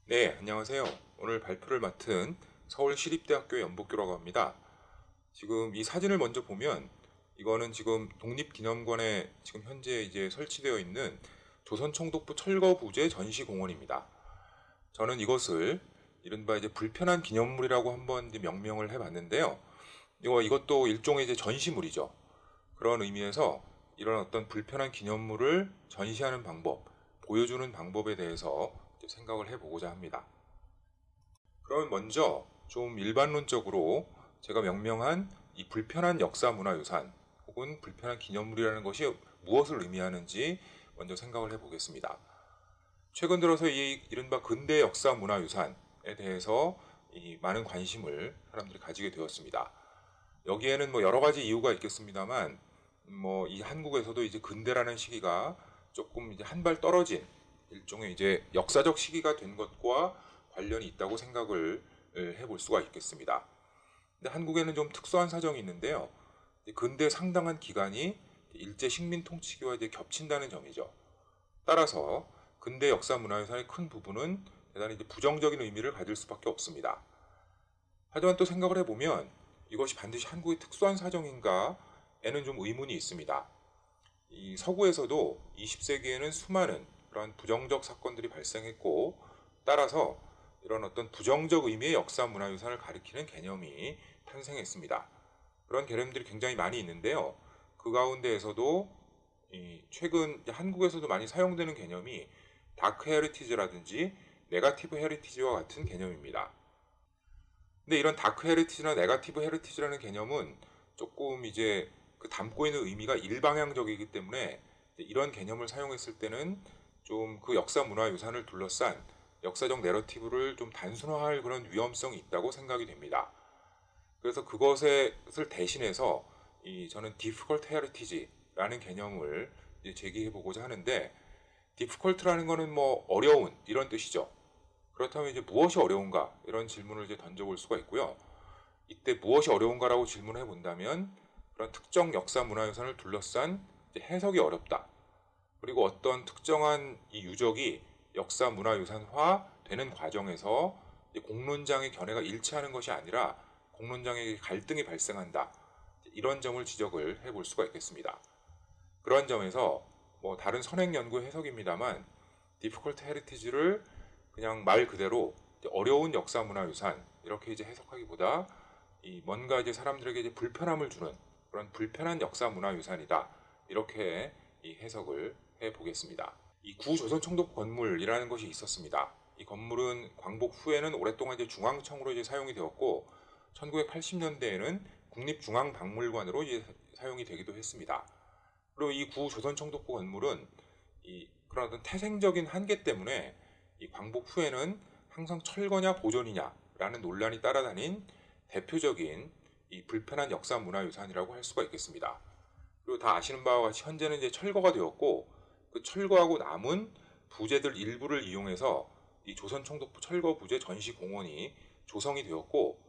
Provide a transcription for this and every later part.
네, 안녕하세요. 오늘 발표를 맡은 서울시립대학교 연복교라고 합니다. 지금 이 사진을 먼저 보면 이거는 지금 독립기념관에 지금 현재 이제 설치되어 있는 조선총독부 철거부재 전시공원입니다. 저는 이것을 이른바 이제 불편한 기념물이라고 한번 이제 명명을 해봤는데요. 이것도 일종의 이제 전시물이죠. 그런 의미에서 이런 어떤 불편한 기념물을 전시하는 방법, 보여주는 방법에 대해서 생각을 해보고자 합니다. 그러면 먼저 좀 일반론적으로 제가 명명한 이 불편한 역사문화유산 혹은 불편한 기념물이라는 것이 무엇을 의미하는지 먼저 생각을 해보겠습니다. 최근 들어서 이 이른바 근대 역사문화유산에 대해서 이 많은 관심을 사람들이 가지게 되었습니다. 여기에는 뭐 여러 가지 이유가 있겠습니다만, 뭐 이 한국에서도 이제 근대라는 시기가 조금 이제 한 발 떨어진 일종의 이제 역사적 시기가 된 것과 관련이 있다고 생각을 해볼 수가 있겠습니다. 근데 한국에는 좀 특수한 사정이 있는데요. 근대 상당한 기간이 일제 식민 통치기와 이제 겹친다는 점이죠. 따라서 근대 역사 문화유산의 큰 부분은 대단히 이제 부정적인 의미를 가질 수밖에 없습니다. 하지만 또 생각을 해보면 이것이 반드시 한국의 특수한 사정인가에는 좀 의문이 있습니다. 이 서구에서도 20세기에는 수많은 그러한 부정적 사건들이 발생했고, 따라서 이런 어떤 부정적 의미의 역사 문화유산을 가리키는 개념이 탄생했습니다. 그런 개념들이 굉장히 많이 있는데요. 그 가운데에서도 최근 한국에서도 많이 사용되는 개념이 다크 헤리티지라든지 네거티브 헤리티지와 같은 개념입니다. 근데 이런 다크 헤리티지나 네거티브 헤리티지라는 개념은 조금 이제 그 담고 있는 의미가 일방향적이기 때문에 이런 개념을 사용했을 때는 좀 그 역사 문화 유산을 둘러싼 역사적 내러티브를 좀 단순화할 그런 위험성이 있다고 생각이 됩니다. 그래서 그것을 대신해서 저는 difficult heritage라는 개념을 제기해 보고자 하는데, difficult라는 거는 뭐 어려운 이런 뜻이죠. 그렇다면 이제 무엇이 어려운가 이런 질문을 이제 던져볼 수가 있고요. 이때 무엇이 어려운가라고 질문해 본다면 그런 특정 역사 문화유산을 둘러싼 해석이 어렵다. 그리고 어떤 특정한 이 유적이 역사 문화유산화 되는 과정에서 공론장의 견해가 일치하는 것이 아니라 공론장의 갈등이 발생한다. 이런 점을 지적을 해볼 수가 있겠습니다. 그런 점에서 뭐 다른 선행 연구의 해석입니다만 difficult heritage를 그냥 말 그대로 어려운 역사 문화유산 이렇게 이제 해석하기보다 뭔가 이제 사람들에게 이제 불편함을 주는 그런 불편한 역사 문화유산이다 이렇게 이 해석을 해 보겠습니다. 이 구조선총독 건물이라는 것이 있었습니다. 이 건물은 광복 후에는 오랫동안 이제 중앙청으로 이제 사용이 되었고 1980년대에는 국립중앙박물관으로 이제 사용이 되기도 했습니다. 그리고 이 구조선총독부 건물은 그런 어떤 태생적인 한계 때문에 이 광복 후에는 항상 철거냐 보존이냐라는 논란이 따라다닌 대표적인 이 불편한 역사 문화유산이라고 할 수가 있겠습니다. 그리고 다 아시는 바와 같이 현재는 이제 철거가 되었고 그 철거하고 남은 부재들 일부를 이용해서 이 조선총독부 철거부재 전시공원이 조성이 되었고,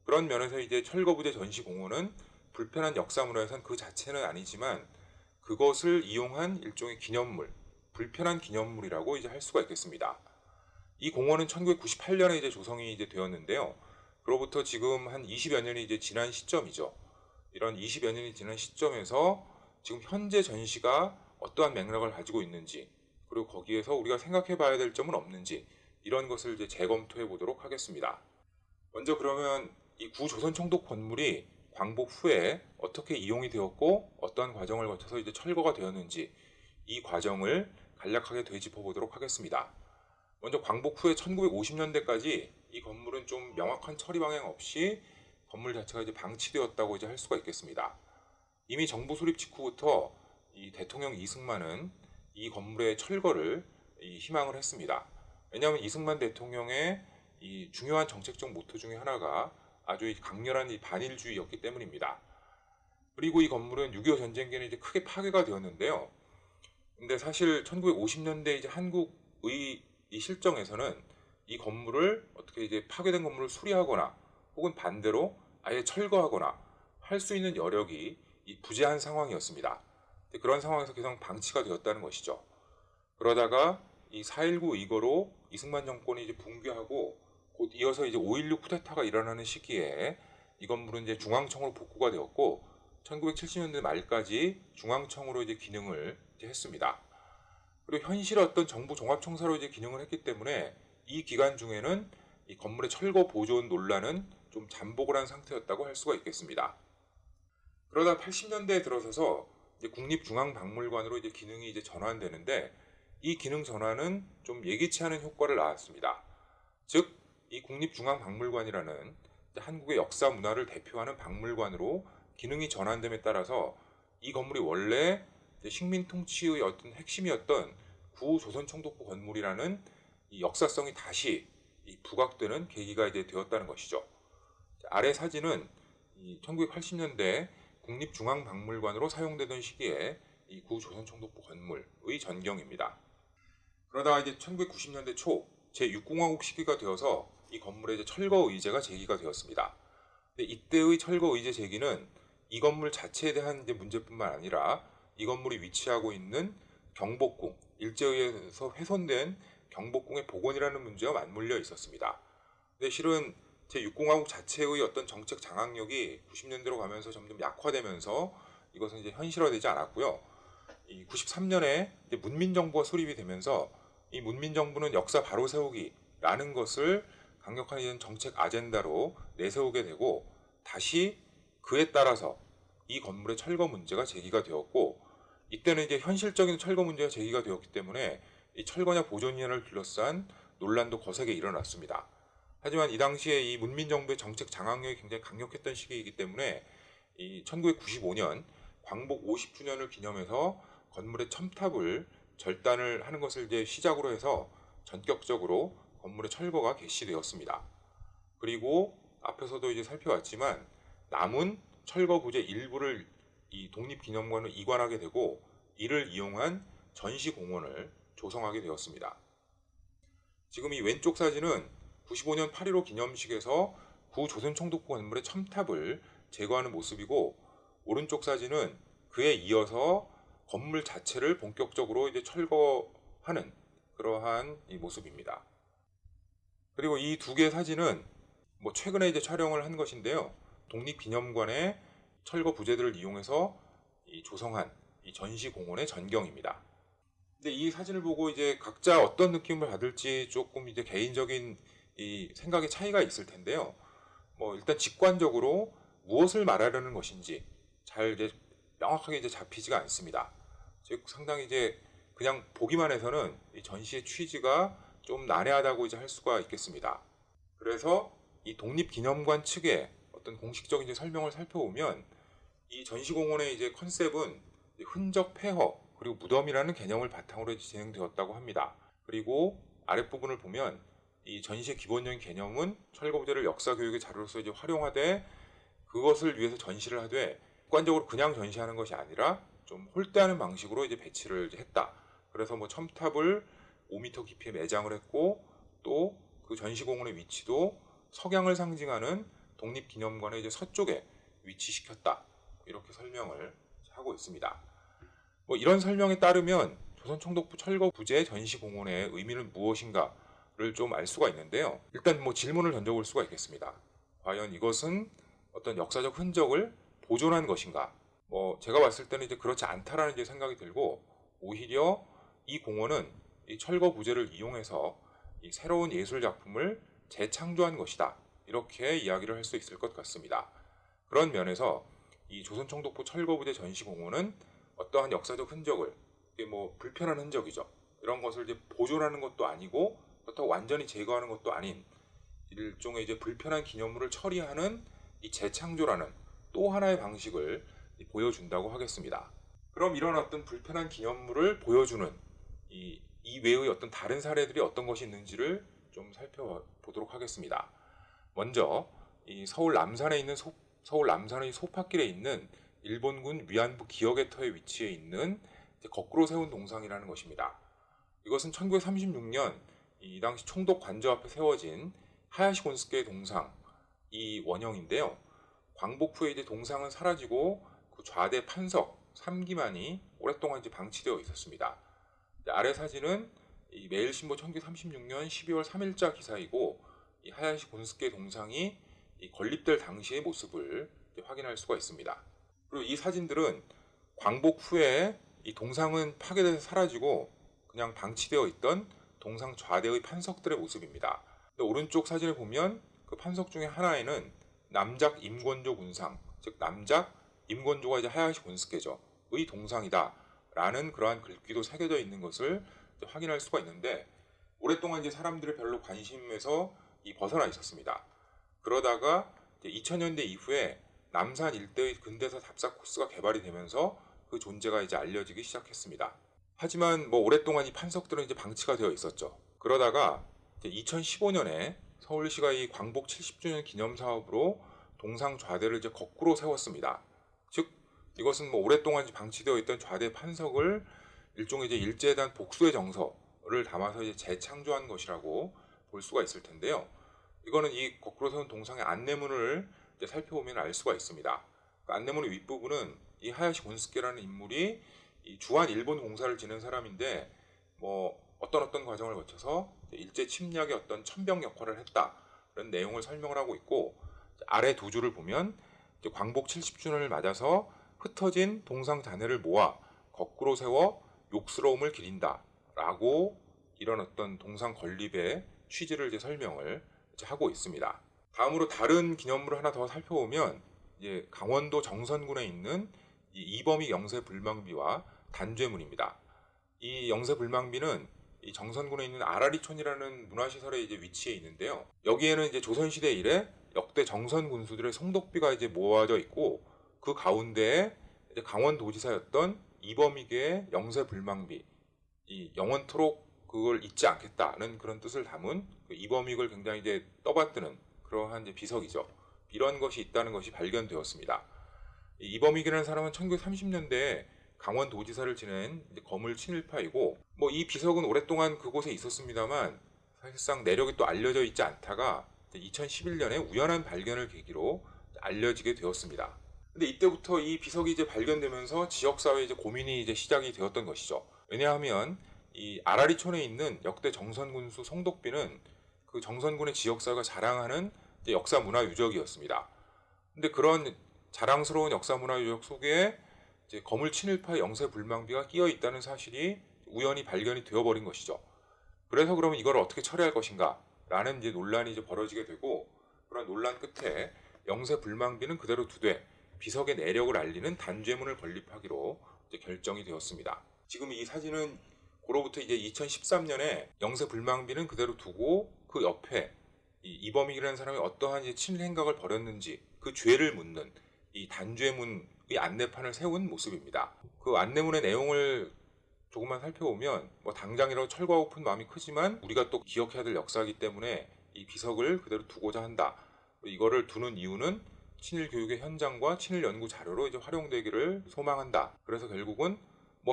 그런 면에서 이제 철거부재 전시공원은 불편한 역사문화유산 그 자체는 아니지만 그것을 이용한 일종의 기념물, 불편한 기념물이라고 이제 할 수가 있겠습니다. 이 공원은 1998년에 이제 조성이 이제 되었는데요. 그로부터 지금 한 20여 년이 이제 지난 시점이죠. 이런 20여 년이 지난 시점에서 지금 현재 전시가 어떠한 맥락을 가지고 있는지, 그리고 거기에서 우리가 생각해 봐야 될 점은 없는지, 이런 것을 이제 재검토해 보도록 하겠습니다. 먼저 그러면 이 구조선총독 건물이 광복 후에 어떻게 이용이 되었고 어떠한 과정을 거쳐서 이제 철거가 되었는지 이 과정을 간략하게 되짚어 보도록 하겠습니다. 먼저 광복 후에 1950년대까지 이 건물은 좀 명확한 처리 방향 없이 건물 자체가 이제 방치되었다고 이제 할 수가 있겠습니다. 이미 정부 수립 직후부터 이 대통령 이승만은 이 건물의 철거를 희망을 했습니다. 왜냐하면 이승만 대통령의 이 중요한 정책적 모토 중에 하나가 아주 강렬한 이 반일주의였기 때문입니다. 그리고 이 건물은 6.25 전쟁기에는 이제 크게 파괴가 되었는데요. 근데 사실 1950년대 이제 한국의 이 실정에서는 이 건물을 어떻게 이제 파괴된 건물을 수리하거나 혹은 반대로 아예 철거하거나 할 수 있는 여력이 부재한 상황이었습니다. 그런 상황에서 계속 방치가 되었다는 것이죠. 그러다가 이 4.19 이거로 이승만 정권이 이제 붕괴하고 곧 이어서 이제 5.16 쿠데타가 일어나는 시기에 이 건물은 이제 중앙청으로 복구가 되었고 1970년대 말까지 중앙청으로 이제 기능을 이제 했습니다. 그리고 현실 어떤 정부 종합청사로 이제 기능을 했기 때문에 이 기간 중에는 이 건물의 철거 보존 논란은 좀 잠복을 한 상태였다고 할 수가 있겠습니다. 그러다 80년대에 들어서서 이제 국립중앙박물관으로 이제 기능이 이제 전환되는데 이 기능 전환은 좀 예기치 않은 효과를 낳았습니다. 즉, 이 국립중앙박물관이라는 한국의 역사 문화를 대표하는 박물관으로 기능이 전환됨에 따라서 이 건물이 원래 식민 통치의 어떤 핵심이었던 구조선총독부 건물이라는 이 역사성이 다시 부각되는 계기가 이제 되었다는 것이죠. 아래 사진은 1980년대 국립중앙박물관으로 사용되던 시기에 이 구조선총독부 건물의 전경입니다. 그러다가 이제 1990년대 초 제6공화국 시기가 되어서 이 건물에 이제 철거 의제가 제기가 되었습니다. 근데 이때의 철거 의제 제기는 이 건물 자체에 대한 이제 문제뿐만 아니라 이 건물이 위치하고 있는 경복궁, 일제의해서 훼손된 경복궁의 복원이라는 문제와 맞물려 있었습니다. 근데 실은 제6공화국 자체의 어떤 정책 장악력이 90년대로 가면서 점점 약화되면서 이것은 이제 현실화되지 않았고요. 이 93년에 문민정부가 수립이 되면서 이 문민정부는 역사 바로 세우기라는 것을 강력한 정책 아젠다로 내세우게 되고 다시 그에 따라서 이 건물의 철거 문제가 제기가 되었고 이때는 이제 현실적인 철거 문제가 제기가 되었기 때문에 이 철거냐 보존냐를 둘러싼 논란도 거세게 일어났습니다. 하지만 이 당시에 이 문민정부의 정책 장악력이 굉장히 강력했던 시기이기 때문에 이 1995년 광복 50주년을 기념해서 건물의 첨탑을 절단을 하는 것을 이제 시작으로 해서 전격적으로 건물의 철거가 개시되었습니다. 그리고 앞에서도 이제 살펴봤지만 남은 철거 부재 일부를 이 독립기념관으로 이관하게 되고 이를 이용한 전시공원을 조성하게 되었습니다. 지금 이 왼쪽 사진은 95년 8.15 기념식에서 구조선총독부 건물의 첨탑을 제거하는 모습이고 오른쪽 사진은 그에 이어서 건물 자체를 본격적으로 이제 철거하는 그러한 이 모습입니다. 그리고 이 두 개의 사진은 최근에 이제 촬영을 한 것인데요. 독립기념관의 철거 부재들을 이용해서 이 조성한 이 전시공원의 전경입니다. 근데 이 사진을 보고 이제 각자 어떤 느낌을 받을지 조금 이제 개인적인 이 생각의 차이가 있을 텐데요. 일단 직관적으로 무엇을 말하려는 것인지 잘 이제 명확하게 이제 잡히지가 않습니다. 즉 상당히 이제 그냥 보기만 해서는 이 전시의 취지가 좀 난해하다고 이제 할 수가 있겠습니다. 그래서 이 독립기념관 측의 어떤 공식적인 이제 설명을 살펴보면 이 전시공원의 이제 컨셉은 흔적 폐허 그리고 무덤이라는 개념을 바탕으로 진행되었다고 합니다. 그리고 아랫부분을 보면 이 전시의 기본적인 개념은 철거 부재를 역사 교육의 자료로서 이제 활용하되 그것을 위해서 전시를 하되 객관적으로 그냥 전시하는 것이 아니라 좀 홀대하는 방식으로 이제 배치를 이제 했다. 그래서 첨탑을 5m 깊이에 매장을 했고 또 그 전시공원의 위치도 석양을 상징하는 독립기념관의 이제 서쪽에 위치시켰다. 이렇게 설명을 하고 있습니다. 이런 설명에 따르면 조선총독부 철거 부재 전시공원의 의미는 무엇인가를 좀 알 수가 있는데요. 일단 질문을 던져볼 수가 있겠습니다. 과연 이것은 어떤 역사적 흔적을 보존한 것인가? 제가 봤을 때는 이제 그렇지 않다라는 이제 생각이 들고 오히려 이 공원은 이 철거 부재를 이용해서 이 새로운 예술 작품을 재창조한 것이다. 이렇게 이야기를 할 수 있을 것 같습니다. 그런 면에서 이 조선총독부 철거 부재 전시공원은 어떠한 역사적 흔적을 이게 불편한 흔적이죠. 이런 것을 이제 보존하는 것도 아니고 그렇다고 완전히 제거하는 것도 아닌 일종의 이제 불편한 기념물을 처리하는 이 재창조라는 또 하나의 방식을 보여준다고 하겠습니다. 그럼 이런 어떤 불편한 기념물을 보여주는 이 외의 어떤 다른 사례들이 어떤 것이 있는지를 좀 살펴보도록 하겠습니다. 먼저 이 서울 남산에 있는 서울 남산의 소파길에 있는 일본군 위안부 기억의 터에 위치해 있는 거꾸로 세운 동상이라는 것입니다. 이것은 1936년 이 당시 총독 관저 앞에 세워진 하야시 곤스케의 동상 이 원형인데요. 광복 후에 이제 동상은 사라지고 그 좌대 판석 3기만이 오랫동안 이제 방치되어 있었습니다. 아래 사진은 이 매일신보 1936년 12월 3일자 기사이고, 이 하야시 곤스케 동상이 이 건립될 당시의 모습을 확인할 수가 있습니다. 그리고 이 사진들은 광복 후에 이 동상은 파괴돼서 사라지고 그냥 방치되어 있던 동상 좌대의 판석들의 모습입니다. 근데 오른쪽 사진을 보면 그 판석 중에 하나에는 남작 임권조 군상, 즉 남작 임권조가 이제 하야시 곤스케죠, 의 동상이다 라는 그러한 글귀도 새겨져 있는 것을 확인할 수가 있는데, 오랫동안 이제 사람들이 별로 관심에서 벗어나 있었습니다. 그러다가 2000년대 이후에 남산 일대의 근대사 답사 코스가 개발이 되면서 그 존재가 이제 알려지기 시작했습니다. 하지만 오랫동안 이 판석들은 이제 방치가 되어 있었죠. 그러다가 2015년에 서울시가 이 광복 70주년 기념 사업으로 동상 좌대를 이제 거꾸로 세웠습니다. 즉 이것은 오랫동안 방치되어 있던 좌대 판석을 일종의 이제 일제에 대한 복수의 정서를 담아서 이제 재창조한 것이라고 볼 수가 있을 텐데요. 이거는 이 거꾸로 세운 동상의 안내문을 이제 살펴보면 알 수가 있습니다. 그 안내문의 윗부분은 이 하야시 곤스케라는 인물이 이 주한 일본 공사를 지낸 사람인데 어떤 과정을 거쳐서 일제 침략의 어떤 천병 역할을 했다는 내용을 설명을 하고 있고, 아래 두 줄을 보면 광복 70주년을 맞아서 흩어진 동상 잔해를 모아 거꾸로 세워 욕스러움을 기린다 라고 이런 어떤 동상 건립의 취지를 이제 설명을 이제 하고 있습니다. 다음으로 다른 기념물을 하나 더 살펴보면 이제 강원도 정선군에 있는 이 이범희 영세불망비와 단죄문입니다. 이 영세불망비는 이 정선군에 있는 아라리촌이라는 문화시설에 이제 위치해 있는데요. 여기에는 이제 조선시대 이래 역대 정선 군수들의 송독비가 이제 모아져 있고, 그 가운데에 이제 강원도지사였던 이범희계의 영세불망비, 이 영원토록 그걸 잊지 않겠다는 그런 뜻을 담은 그 이범익을 굉장히 이제 떠받드는 그러한 이제 비석이죠. 이런 것이 있다는 것이 발견되었습니다. 이범익이라는 사람은 1930년대에 강원도지사를 지낸 거물 친일파이고, 이 비석은 오랫동안 그곳에 있었습니다만 사실상 내력이 또 알려져 있지 않다가 2011년에 우연한 발견을 계기로 알려지게 되었습니다. 근데 이때부터 이 비석이 이제 발견되면서 지역사회에 이제 고민이 이제 시작이 되었던 것이죠. 왜냐하면 이 아라리촌에 있는 역대 정선군수 송독비는 그 정선군의 지역사회가 자랑하는 역사 문화 유적이었습니다. 근데 그런 자랑스러운 역사 문화 유적 속에 이제 거물 친일파 영세불망비가 끼어 있다는 사실이 우연히 발견이 되어버린 것이죠. 그래서 그러면 이걸 어떻게 처리할 것인가 라는 이제 논란이 이제 벌어지게 되고, 그런 논란 끝에 영세불망비는 그대로 두되 비석의 내력을 알리는 단죄문을 건립하기로 이제 결정이 되었습니다. 지금 이 사진은 그로부터 이제 2013년에 영세불망비는 그대로 두고 그 옆에 이범익이라는 사람이 어떠한 이제 친일 행각을 벌였는지 그 죄를 묻는 이 단죄문의 안내판을 세운 모습입니다. 그 안내문의 내용을 조금만 살펴보면 당장이라도 철거하고픈 마음이 크지만 우리가 또 기억해야 될 역사이기 때문에 이 비석을 그대로 두고자 한다. 이거를 두는 이유는 친일 교육의 현장과 친일 연구 자료로 이제 활용되기를 소망한다. 그래서 결국은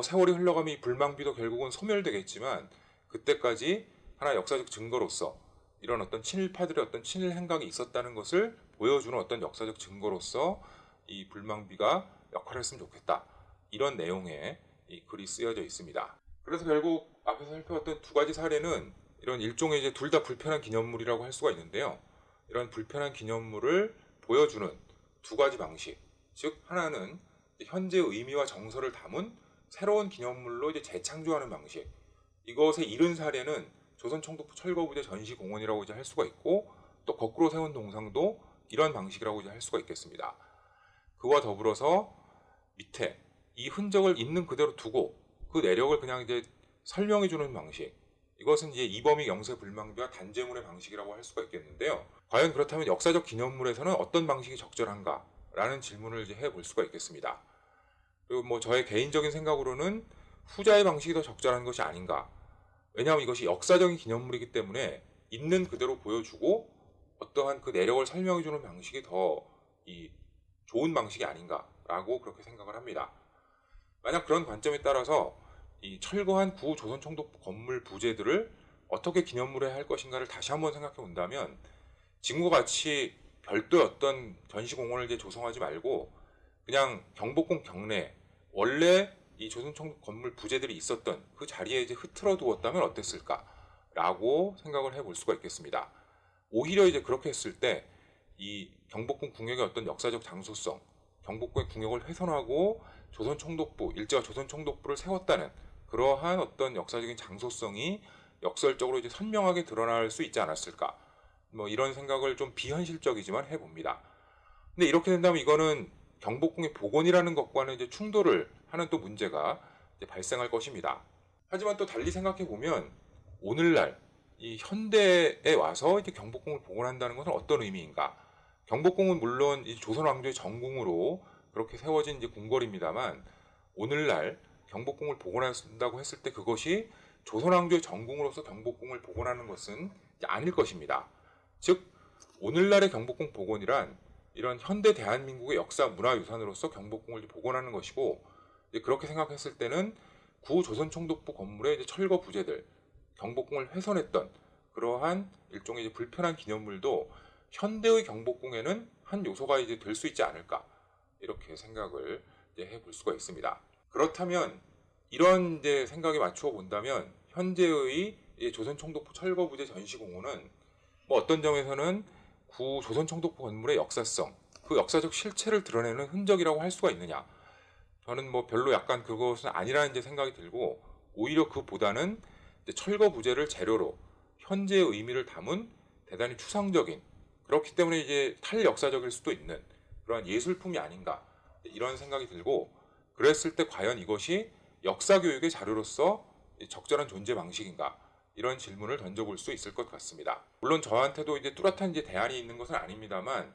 세월이 흘러가면 이 불망비도 결국은 소멸되겠지만 그때까지 하나의 역사적 증거로서 이런 어떤 친일파들의 어떤 친일 행각이 있었다는 것을 보여주는 어떤 역사적 증거로서 이 불망비가 역할을 했으면 좋겠다. 이런 내용의 이 글이 쓰여져 있습니다. 그래서 결국 앞에서 살펴봤던 두 가지 사례는 이런 일종의 이제 둘 다 불편한 기념물이라고 할 수가 있는데요. 이런 불편한 기념물을 보여주는 두 가지 방식, 즉 하나는 현재의 의미와 정서를 담은 새로운 기념물로 이제 재창조하는 방식. 이것의 이른 사례는 조선총독부 철거부대 전시공원이라고 이제 할 수가 있고, 또 거꾸로 세운 동상도 이런 방식이라고 이제 할 수가 있겠습니다. 그와 더불어서 밑에 이 흔적을 있는 그대로 두고 그 내력을 그냥 이제 설명해주는 방식. 이것은 이제 이범익 영세불망비와 단죄문의 방식이라고 할 수가 있겠는데요. 과연 그렇다면 역사적 기념물에서는 어떤 방식이 적절한가? 라는 질문을 이제 해볼 수가 있겠습니다. 그리고 저의 개인적인 생각으로는 후자의 방식이 더 적절한 것이 아닌가. 왜냐하면 이것이 역사적인 기념물이기 때문에 있는 그대로 보여주고 어떠한 그 내력을 설명해주는 방식이 더 좋은 방식이 아닌가라고 그렇게 생각을 합니다. 만약 그런 관점에 따라서 이 철거한 구 조선총독부 건물 부재들을 어떻게 기념물에 할 것인가를 다시 한번 생각해 본다면 지금과 같이 별도의 어떤 전시공원을 이제 조성하지 말고 그냥 경복궁 경내 원래 이 조선총독 건물 부재들이 있었던 그 자리에 이제 흐트러 두었다면 어땠을까라고 생각을 해볼 수가 있겠습니다. 오히려 이제 그렇게 했을 때 이 경복궁 궁역의 어떤 역사적 장소성, 경복궁의 궁역을 훼손하고 조선총독부, 일제와 조선총독부를 세웠다는 그러한 어떤 역사적인 장소성이 역설적으로 이제 선명하게 드러날 수 있지 않았을까. 뭐 이런 생각을 좀 비현실적이지만 해봅니다. 근데 이렇게 된다면 이거는 경복궁의 복원이라는 것과는 이제 충돌을 하는 또 문제가 이제 발생할 것입니다. 하지만 또 달리 생각해 보면 오늘날 이 현대에 와서 이제 경복궁을 복원한다는 것은 어떤 의미인가? 경복궁은 물론 이 조선 왕조의 정궁으로 그렇게 세워진 이제 궁궐입니다만 오늘날 경복궁을 복원한다고 했을 때 그것이 조선 왕조의 정궁으로서 경복궁을 복원하는 것은 아닐 것입니다. 즉 오늘날의 경복궁 복원이란 이런 현대 대한민국의 역사 문화유산으로서 경복궁을 복원하는 것이고 그렇게 생각했을 때는 구 조선총독부 건물의 이제 철거 부재들, 경복궁을 훼손했던 그러한 일종의 이제 불편한 기념물도 현대의 경복궁에는 한 요소가 이제 될 수 있지 않을까 이렇게 생각을 이제 해볼 수가 있습니다. 그렇다면 이런 이제 생각에 맞추어 본다면 현재의 조선총독부 철거 부재 전시공원은 뭐 어떤 점에서는 구 조선총독부 건물의 역사성, 그 역사적 실체를 드러내는 흔적이라고 할 수가 있느냐? 저는 뭐 별로 약간 그것은 아니라는 이제 생각이 들고 오히려 그보다는 이제 철거 부재를 재료로 현재의 의미를 담은 대단히 추상적인 그렇기 때문에 이제 탈역사적일 수도 있는 그러한 예술품이 아닌가 이런 생각이 들고 그랬을 때 과연 이것이 역사교육의 자료로서 적절한 존재 방식인가 이런 질문을 던져볼 수 있을 것 같습니다. 물론 저한테도 이제 뚜렷한 이제 대안이 있는 것은 아닙니다만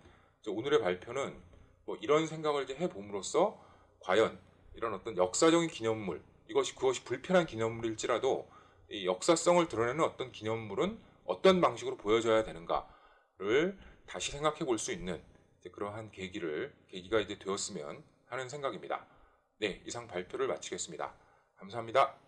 오늘의 발표는 뭐 이런 생각을 이제 해봄으로써 과연 이런 어떤 역사적인 기념물 그것이 불편한 기념물일지라도 이 역사성을 드러내는 어떤 기념물은 어떤 방식으로 보여져야 되는가를 다시 생각해 볼 수 있는 그러한 계기가 이제 되었으면 하는 생각입니다. 네, 이상 발표를 마치겠습니다. 감사합니다.